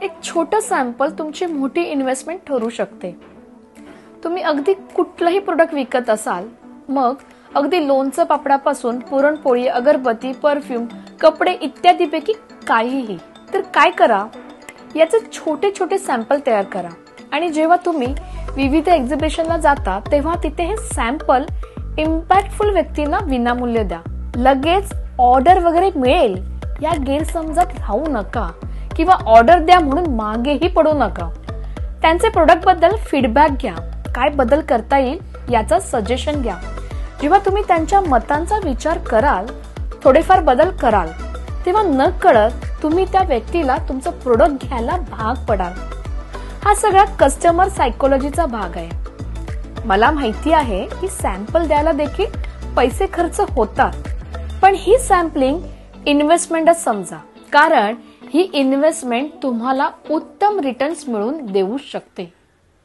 एक छोटं सॅम्पल तुमची मोठी इन्व्हेस्टमेंट ठरू शकते. तुम्ही अगदी कुठलंही प्रोडक्ट विकत असाल, मग अगदी लोणचं पापडापासून पुरणपोळी, अगरबत्ती, परफ्यूम, कपडे इत्यादीपैकी काहीही, तर काय करा, याचे छोटे छोटे सॅम्पल तयार करा आणि जेव्हा तुम्ही विविध एक्झिबिशनला जाता तेव्हा तिथे हे सॅम्पल इम्पॅक्टफुल व्यक्तींना विनामूल्य द्या. लगेच ऑर्डर वगैरे मिळेल या गैरसमजात राहू नका किंवा ऑर्डर द्या म्हणून मागेही पडू नका. त्यांचे प्रोडक्ट बद्दल फीडबॅक घ्या, काय बदल करता येईल याचा सजेशन घ्या. जेव्हा तुम्ही त्यांच्या मतांचा विचार कराल, थोडेफार बदल कराल, तेव्हा नकळत तुम्ही त्या व्यक्तीला तुमचं प्रोडक्ट घ्यायला भाग पडाल. हा सगळा कस्टमर सायकोलॉजीचा भाग आहे. मला माहिती आहे की सॅम्पल द्यायला देखील पैसे खर्च होतात, पण ही सॅम्पलिंग इन्व्हेस्टमेंटच समजा, कारण ही इन्व्हेस्टमेंट तुम्हाला उत्तम रिटर्न्स मिळवून देऊ शकते.